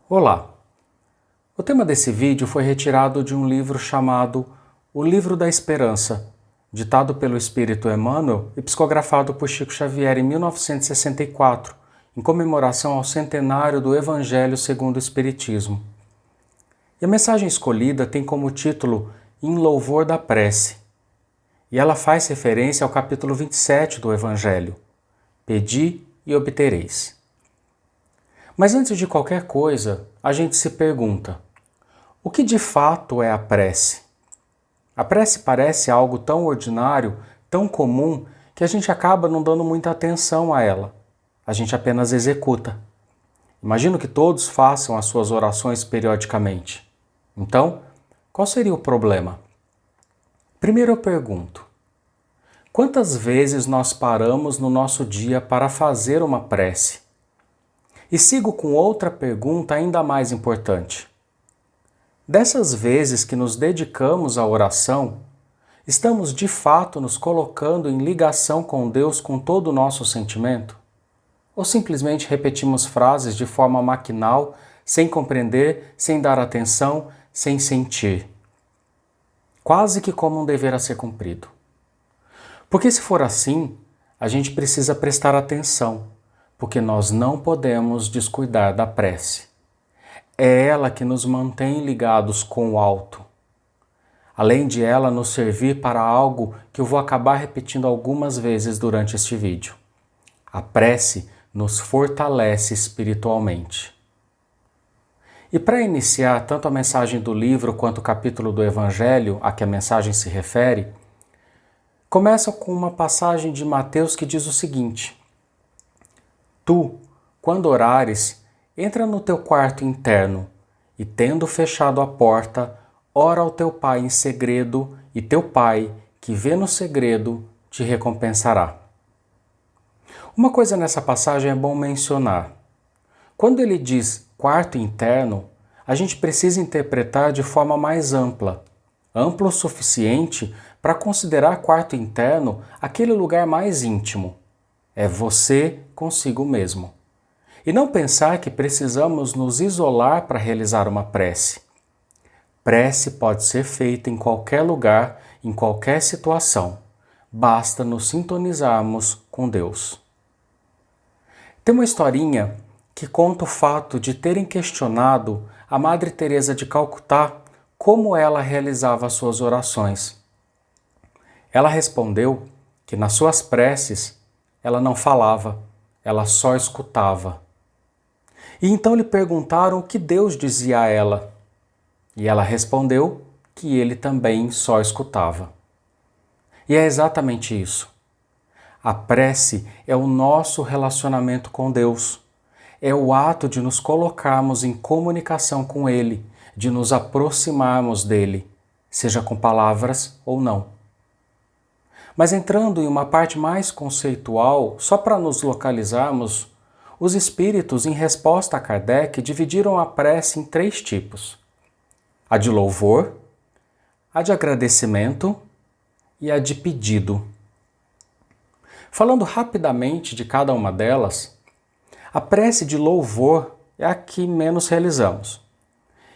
Olá! O tema desse vídeo foi retirado de um livro chamado O Livro da Esperança, ditado pelo Espírito Emmanuel e psicografado por Chico Xavier em 1964, em comemoração ao centenário do Evangelho segundo o Espiritismo. E a mensagem escolhida tem como título Em Louvor da Prece, e ela faz referência ao capítulo 27 do Evangelho, Pedi e obtereis. Mas antes de qualquer coisa, a gente se pergunta, o que de fato é a prece? A prece parece algo tão ordinário, tão comum, que a gente acaba não dando muita atenção a ela. A gente apenas executa. Imagino que todos façam as suas orações periodicamente. Então, qual seria o problema? Primeiro eu pergunto, quantas vezes nós paramos no nosso dia para fazer uma prece? E sigo com outra pergunta ainda mais importante. Dessas vezes que nos dedicamos à oração, estamos de fato nos colocando em ligação com Deus com todo o nosso sentimento? Ou simplesmente repetimos frases de forma maquinal, sem compreender, sem dar atenção, sem sentir? Quase que como um dever a ser cumprido. Porque se for assim, a gente precisa prestar atenção, porque nós não podemos descuidar da prece. É ela que nos mantém ligados com o alto. Além de ela nos servir para algo que eu vou acabar repetindo algumas vezes durante este vídeo. A prece nos fortalece espiritualmente. E para iniciar tanto a mensagem do livro quanto o capítulo do Evangelho a que a mensagem se refere, começa com uma passagem de Mateus que diz o seguinte: Tu, quando orares, entra no teu quarto interno e, tendo fechado a porta, ora ao teu Pai em segredo, e teu Pai, que vê no segredo, te recompensará. Uma coisa nessa passagem é bom mencionar. Quando ele diz quarto interno, a gente precisa interpretar de forma mais ampla, ampla o suficiente para considerar quarto interno aquele lugar mais íntimo. É você consigo mesmo. E não pensar que precisamos nos isolar para realizar uma prece. Prece pode ser feita em qualquer lugar, em qualquer situação. Basta nos sintonizarmos com Deus. Tem uma historinha que conta o fato de terem questionado a Madre Teresa de Calcutá como ela realizava as suas orações. Ela respondeu que nas suas preces ela não falava, ela só escutava. E então lhe perguntaram o que Deus dizia a ela. E ela respondeu que ele também só escutava. E é exatamente isso. A prece é o nosso relacionamento com Deus. É o ato de nos colocarmos em comunicação com Ele, de nos aproximarmos dele, seja com palavras ou não. Mas entrando em uma parte mais conceitual, só para nos localizarmos, os espíritos, em resposta a Kardec, dividiram a prece em 3 tipos: a de louvor, a de agradecimento e a de pedido. Falando rapidamente de cada uma delas, a prece de louvor é a que menos realizamos.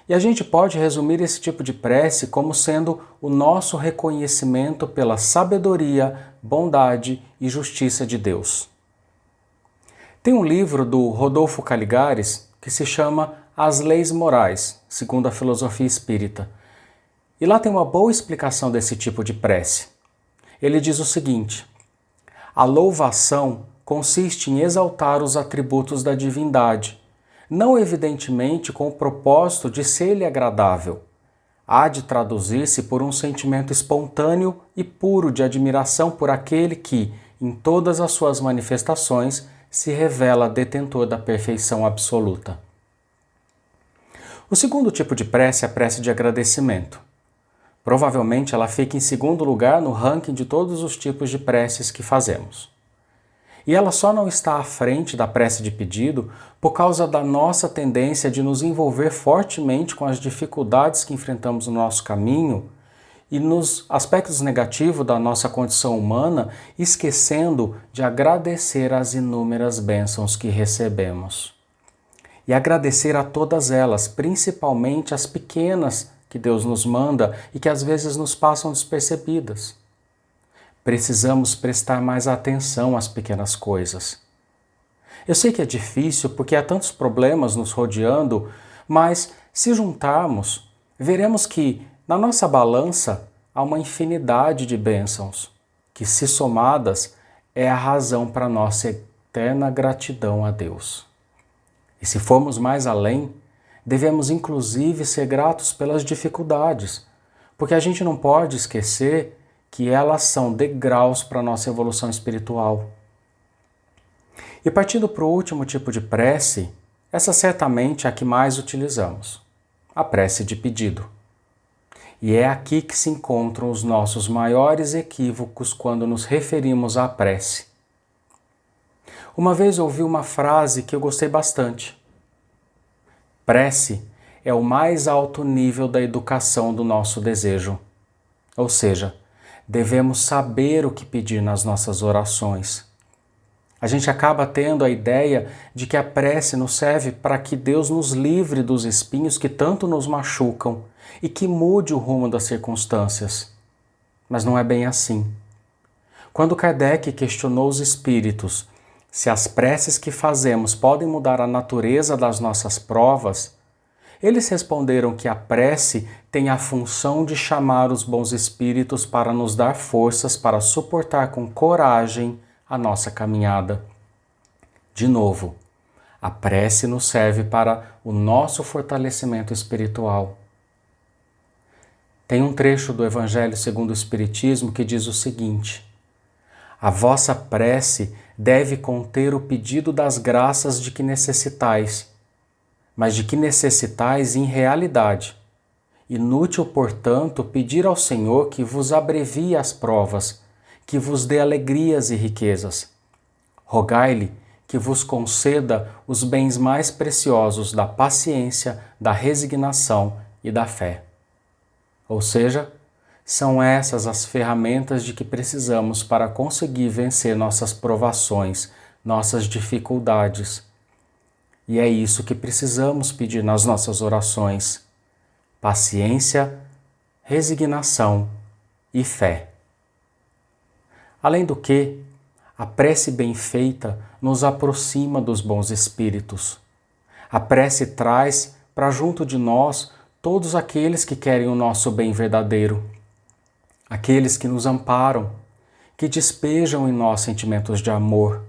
E a gente pode resumir esse tipo de prece como sendo o nosso reconhecimento pela sabedoria, bondade e justiça de Deus. Tem um livro do Rodolfo Caligares que se chama As Leis Morais, segundo a filosofia espírita. E lá tem uma boa explicação desse tipo de prece. Ele diz o seguinte: a louvação consiste em exaltar os atributos da divindade, não evidentemente com o propósito de ser-lhe agradável. Há de traduzir-se por um sentimento espontâneo e puro de admiração por aquele que, em todas as suas manifestações, se revela detentor da perfeição absoluta. O segundo tipo de prece é a prece de agradecimento. Provavelmente ela fica em segundo lugar no ranking de todos os tipos de preces que fazemos. E ela só não está à frente da prece de pedido por causa da nossa tendência de nos envolver fortemente com as dificuldades que enfrentamos no nosso caminho e nos aspectos negativos da nossa condição humana, esquecendo de agradecer as inúmeras bênçãos que recebemos. e agradecer a todas elas, principalmente as pequenas que Deus nos manda e que às vezes nos passam despercebidas. Precisamos prestar mais atenção às pequenas coisas. Eu sei que é difícil porque há tantos problemas nos rodeando, mas se juntarmos, veremos que na nossa balança há uma infinidade de bênçãos, que se somadas é a razão para nossa eterna gratidão a Deus. E se formos mais além, devemos inclusive ser gratos pelas dificuldades, porque a gente não pode esquecer que elas são degraus para a nossa evolução espiritual. E partindo para o último tipo de prece, essa certamente é a que mais utilizamos, a prece de pedido. E é aqui que se encontram os nossos maiores equívocos quando nos referimos à prece. Uma vez ouvi uma frase que eu gostei bastante. Prece é o mais alto nível da educação do nosso desejo. Ou seja, devemos saber o que pedir nas nossas orações. A gente acaba tendo a ideia de que a prece nos serve para que Deus nos livre dos espinhos que tanto nos machucam e que mude o rumo das circunstâncias. Mas não é bem assim. Quando Kardec questionou os espíritos se as preces que fazemos podem mudar a natureza das nossas provas, eles responderam que a prece tem a função de chamar os bons espíritos para nos dar forças para suportar com coragem a nossa caminhada. De novo, a prece nos serve para o nosso fortalecimento espiritual. Tem um trecho do Evangelho segundo o Espiritismo que diz o seguinte: a vossa prece deve conter o pedido das graças de que necessitais, mas de que necessitais em realidade. Inútil, portanto, pedir ao Senhor que vos abrevie as provas, que vos dê alegrias e riquezas. Rogai-lhe que vos conceda os bens mais preciosos da paciência, da resignação e da fé. Ou seja, são essas as ferramentas de que precisamos para conseguir vencer nossas provações, nossas dificuldades. E é isso que precisamos pedir nas nossas orações: paciência, resignação e fé. Além do que, a prece bem feita nos aproxima dos bons espíritos. A prece traz para junto de nós todos aqueles que querem o nosso bem verdadeiro, aqueles que nos amparam, que despejam em nós sentimentos de amor.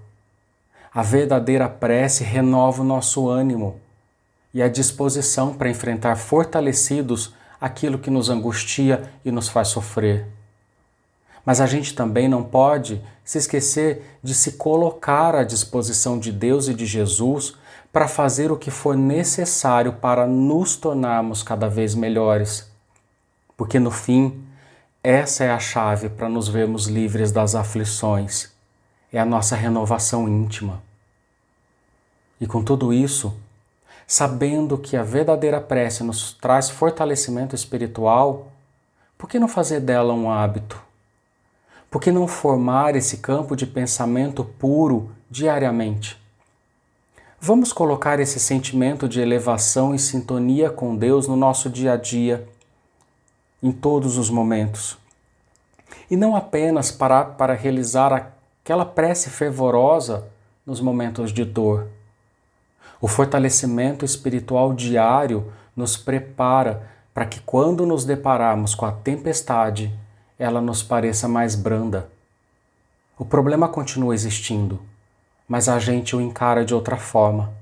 A verdadeira prece renova o nosso ânimo e a disposição para enfrentar fortalecidos aquilo que nos angustia e nos faz sofrer. Mas a gente também não pode se esquecer de se colocar à disposição de Deus e de Jesus para fazer o que for necessário para nos tornarmos cada vez melhores. Porque no fim, essa é a chave para nos vermos livres das aflições. É a nossa renovação íntima. E com tudo isso, sabendo que a verdadeira prece nos traz fortalecimento espiritual, por que não fazer dela um hábito? Por que não formar esse campo de pensamento puro diariamente? Vamos colocar esse sentimento de elevação e sintonia com Deus no nosso dia a dia, em todos os momentos. E não apenas parar para realizar aquela prece fervorosa nos momentos de dor. O fortalecimento espiritual diário nos prepara para que quando nos depararmos com a tempestade, ela nos pareça mais branda. O problema continua existindo, mas a gente o encara de outra forma.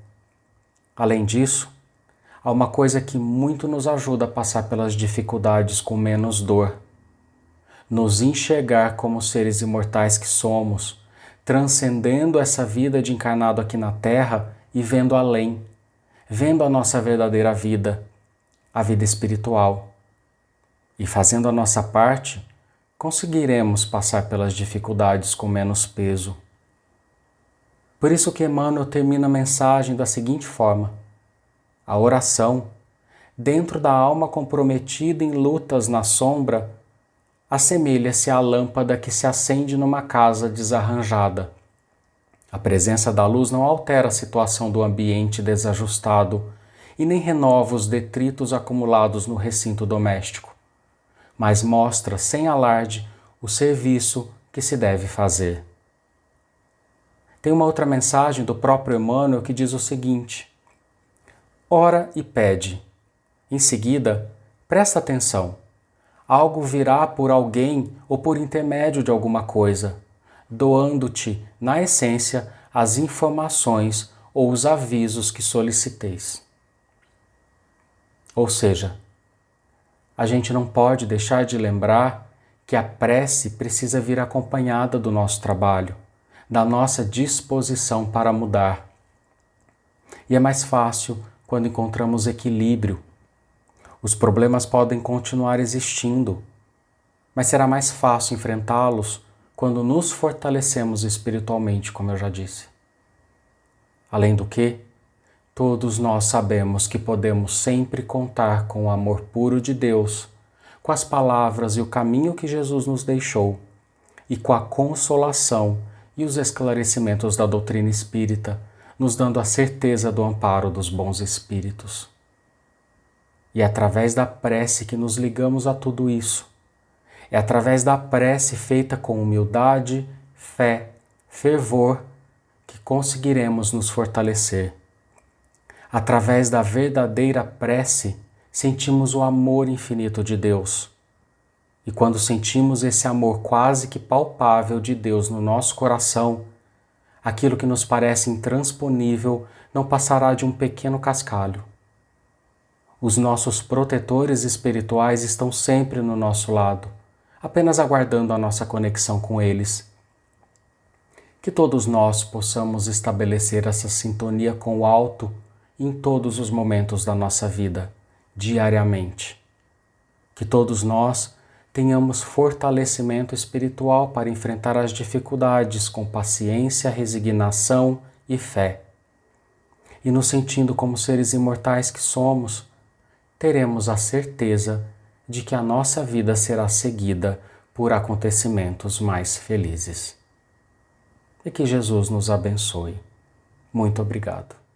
Além disso, há uma coisa que muito nos ajuda a passar pelas dificuldades com menos dor. Nos enxergar como seres imortais que somos, transcendendo essa vida de encarnado aqui na Terra e vendo além, vendo a nossa verdadeira vida, a vida espiritual. E fazendo a nossa parte, conseguiremos passar pelas dificuldades com menos peso. Por isso que Emmanuel termina a mensagem da seguinte forma: a oração, dentro da alma comprometida em lutas na sombra, assemelha-se à lâmpada que se acende numa casa desarranjada. A presença da luz não altera a situação do ambiente desajustado e nem renova os detritos acumulados no recinto doméstico, mas mostra sem alarde o serviço que se deve fazer. Tem uma outra mensagem do próprio Emmanuel que diz o seguinte: ora e pede. Em seguida, presta atenção. Algo virá por alguém ou por intermédio de alguma coisa, doando-te, na essência, as informações ou os avisos que soliciteis. Ou seja, a gente não pode deixar de lembrar que a prece precisa vir acompanhada do nosso trabalho, da nossa disposição para mudar. E é mais fácil quando encontramos equilíbrio. Os problemas podem continuar existindo, mas será mais fácil enfrentá-los quando nos fortalecemos espiritualmente, como eu já disse. Além do que, todos nós sabemos que podemos sempre contar com o amor puro de Deus, com as palavras e o caminho que Jesus nos deixou, e com a consolação e os esclarecimentos da doutrina espírita, nos dando a certeza do amparo dos bons espíritos. E é através da prece que nos ligamos a tudo isso. É através da prece feita com humildade, fé, fervor, que conseguiremos nos fortalecer. Através da verdadeira prece, sentimos o amor infinito de Deus. E quando sentimos esse amor quase que palpável de Deus no nosso coração, aquilo que nos parece intransponível não passará de um pequeno cascalho. Os nossos protetores espirituais estão sempre no nosso lado, apenas aguardando a nossa conexão com eles. Que todos nós possamos estabelecer essa sintonia com o alto em todos os momentos da nossa vida, diariamente. Que todos nós tenhamos fortalecimento espiritual para enfrentar as dificuldades com paciência, resignação e fé. E nos sentindo como seres imortais que somos, teremos a certeza de que a nossa vida será seguida por acontecimentos mais felizes. E que Jesus nos abençoe. Muito obrigado.